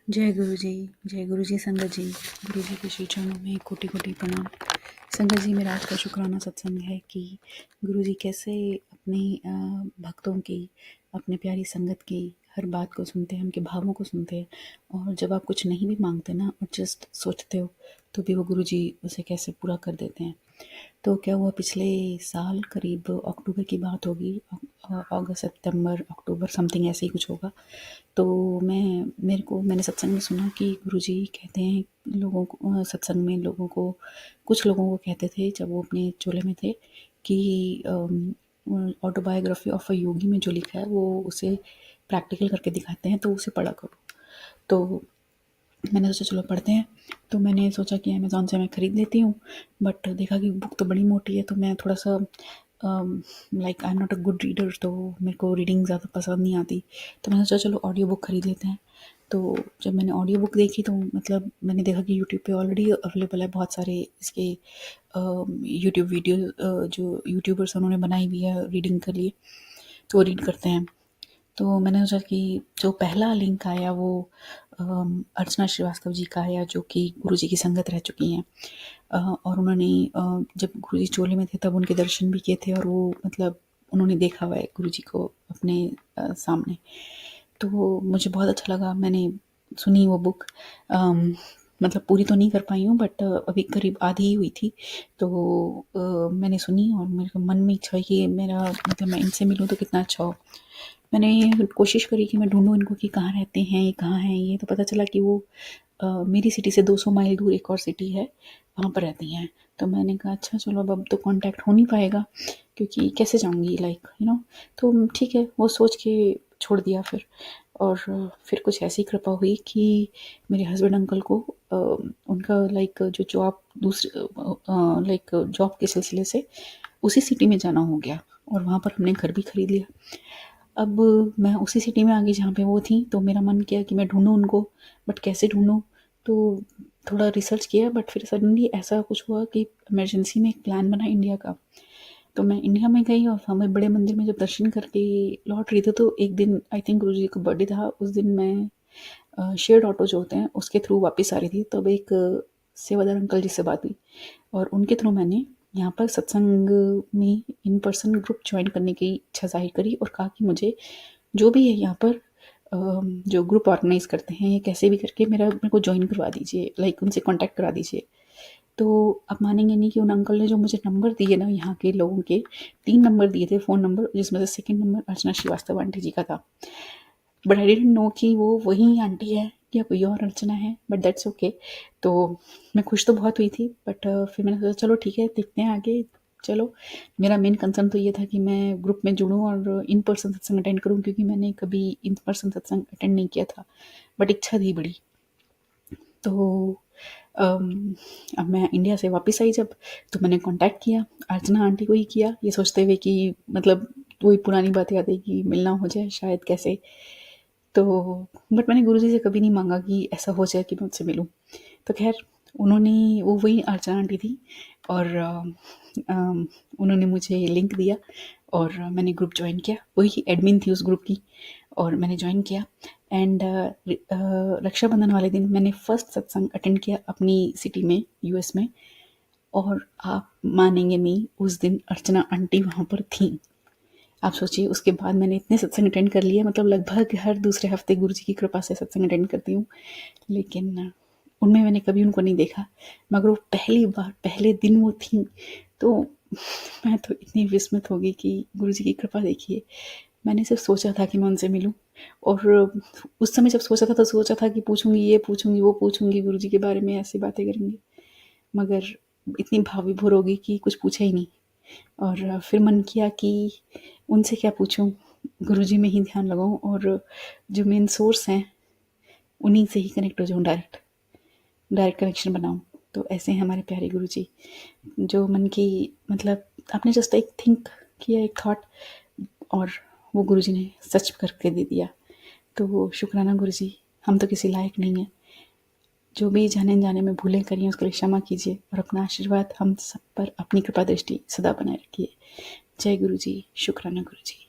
जय गुरु जी संगत जी। गुरु जी के श्री चरणों में कोटि कोटि प्रणाम। संगत जी, मेरा आज का शुक्राना सत्संग है कि गुरु जी कैसे अपने भक्तों की, अपने प्यारी संगत की हर बात को सुनते हैं, उनके भावों को सुनते हैं। और जब आप कुछ नहीं भी मांगते ना और जस्ट सोचते हो तो भी वो गुरु जी उसे कैसे पूरा कर देते हैं। तो क्या हुआ, पिछले साल करीब अक्टूबर की बात होगी, अगस्त सितंबर अक्टूबर समथिंग ऐसे ही कुछ होगा। तो मैंने सत्संग में सुना कि गुरुजी कहते हैं लोगों को, सत्संग में लोगों को, कुछ लोगों को कहते थे जब वो अपने चोले में थे कि ऑटोबायोग्राफी ऑफ अ योगी में जो लिखा है वो उसे प्रैक्टिकल करके दिखाते हैं, तो उसे पढ़ा करो। तो मैंने सोचा चलो पढ़ते हैं। तो मैंने सोचा कि अमेज़ॉन से मैं ख़रीद लेती हूँ, बट देखा कि बुक तो बड़ी मोटी है, तो मैं थोड़ा सा like I am not a good reader, तो मेरे को रीडिंग ज़्यादा पसंद नहीं आती। तो मैंने सोचा चलो ऑडियो बुक ख़रीद लेते हैं। तो जब मैंने ऑडियो बुक देखी तो मतलब मैंने देखा कि यूट्यूब पे ऑलरेडी अवेलेबल है बहुत सारे इसके यूट्यूब वीडियो जो यूट्यूबर्स उन्होंने बनाई हुई है रीडिंग के लिए, तो वो रीड करते हैं। तो मैंने सोचा कि जो पहला लिंक आया वो अर्चना श्रीवास्तव जी का आया, जो कि गुरुजी की संगत रह चुकी हैं। और उन्होंने जब गुरुजी चोले में थे तब उनके दर्शन भी किए थे, और वो मतलब उन्होंने देखा हुआ है गुरुजी को अपने सामने। तो मुझे बहुत अच्छा लगा। मैंने सुनी वो बुक, मतलब पूरी तो नहीं कर पाई हूँ, बट अभी करीब आधी ही हुई थी। तो मैंने सुनी और मेरे को मन में इच्छा हुई कि मेरा मतलब मैं इनसे मिलूँ तो कितना अच्छा हो। मैंने कोशिश करी कि मैं ढूंढूं इनको कि कहाँ रहते हैं, ये कहाँ हैं। ये तो पता चला कि वो मेरी सिटी से 200 माइल दूर एक और सिटी है, वहाँ पर रहती हैं। तो मैंने कहा अच्छा चलो अब तो कांटेक्ट हो नहीं पाएगा, क्योंकि कैसे जाऊँगी लाइक तो ठीक है, वो सोच के छोड़ दिया फिर। और फिर कुछ ऐसी कृपा हुई कि मेरे हस्बैंड अंकल को उनका लाइक जो जॉब दूसरे लाइक जॉब के सिलसिले से उसी सिटी में जाना हो गया, और वहाँ पर हमने घर भी खरीद लिया। अब मैं उसी सिटी में आ गई जहाँ पे वो थी, तो मेरा मन किया कि मैं ढूंढूं उनको, बट कैसे ढूंढूं। तो थोड़ा रिसर्च किया, बट फिर सडनली ऐसा कुछ हुआ कि इमरजेंसी में एक प्लान बना इंडिया का। तो मैं इंडिया में गई और हमें बड़े मंदिर में जब दर्शन करके लौट रही थी, तो एक दिन आई थिंक गुरु जी का बर्थडे था, उस दिन मैं शेयर्ड ऑटो जो होते हैं उसके थ्रू वापस आ रही थी। तब एक सेवादार अंकल जी से बात हुई, और उनके थ्रू मैंने यहाँ पर सत्संग में इन पर्सन ग्रुप ज्वाइन करने की इच्छा जाहिर करी, और कहा कि मुझे जो भी है यहाँ पर जो ग्रुप ऑर्गेनाइज करते हैं, ये कैसे भी करके मेरे को ज्वाइन करवा दीजिए, लाइक उनसे कांटेक्ट करा दीजिए। तो आप मानेंगे नहीं कि उन अंकल ने जो मुझे नंबर दिए ना, यहाँ के लोगों के 3 नंबर दिए थे, फ़ोन नंबर, जिसमें से सेकंड नंबर अर्चना श्रीवास्तव आंटी जी का था। बट आई डिडंट नो कि वो वही आंटी है या कोई और अर्चना है, बट दैट्स ओके। तो मैं खुश तो बहुत हुई थी, बट फिर मैंने सोचा चलो ठीक है, देखते हैं आगे। चलो, मेरा मेन कंसर्न तो ये था कि मैं ग्रुप में जुड़ूं और इन पर्सन सत्संग अटेंड करूं, क्योंकि मैंने कभी इन पर्सन सत्संग अटेंड नहीं किया था, बट इच्छा थी बड़ी। तो अब मैं इंडिया से वापस आई जब, तो मैंने कांटेक्ट किया, अर्चना आंटी को ही किया, ये सोचते हुए कि मतलब वही पुरानी बात याद है कि मिलना हो जाए शायद कैसे। तो बट मैंने गुरुजी से कभी नहीं मांगा कि ऐसा हो जाए कि मैं उनसे मिलूं। तो खैर, उन्होंने, वो वही अर्चना आंटी थी, और उन्होंने मुझे लिंक दिया, और मैंने ग्रुप ज्वाइन किया। वही एडमिन थी उस ग्रुप की, और मैंने ज्वाइन किया। एंड रक्षाबंधन वाले दिन मैंने फर्स्ट सत्संग अटेंड किया अपनी सिटी में, यूएस में। और आप मानेंगे नहीं, उस दिन अर्चना आंटी वहाँ पर थी। आप सोचिए, उसके बाद मैंने इतने सत्संग अटेंड कर लिए, मतलब लगभग हर दूसरे हफ्ते गुरु जी की कृपा से सत्संग अटेंड करती हूँ, लेकिन उनमें मैंने कभी उनको नहीं देखा। मगर वो पहली बार पहले दिन वो थी, तो मैं तो इतनी विस्मित हो गई कि गुरु जी की कृपा देखिए। मैंने सिर्फ सोचा था कि मैं उनसे मिलूं, और उस समय जब सोचा था तो सोचा था कि पूछूंगी ये पूछूंगी वो पूछूंगी, गुरु जी के बारे में ऐसी बातें करेंगे। मगर इतनी भाव विभोर हो गई कि कुछ पूछा ही नहीं। और फिर मन किया कि उनसे क्या पूछूं, गुरुजी में ही ध्यान लगाऊं, और जो मेन सोर्स हैं उन्हीं से ही कनेक्ट हो जाऊं, डायरेक्ट डायरेक्ट कनेक्शन बनाऊं। तो ऐसे हैं हमारे प्यारे गुरुजी, जो मन की मतलब आपने जस्ट एक थिंक किया, एक थॉट, और वो गुरुजी ने सच करके दे दिया। तो शुक्राना गुरुजी, हम तो किसी लायक नहीं है। जो भी जाने अनजाने में भूलें करी हैं उसके लिए क्षमा कीजिए, और अपना आशीर्वाद हम सब पर, अपनी कृपा दृष्टि सदा बनाए रखिए। जय गुरु जी, शुक्राना गुरु जी।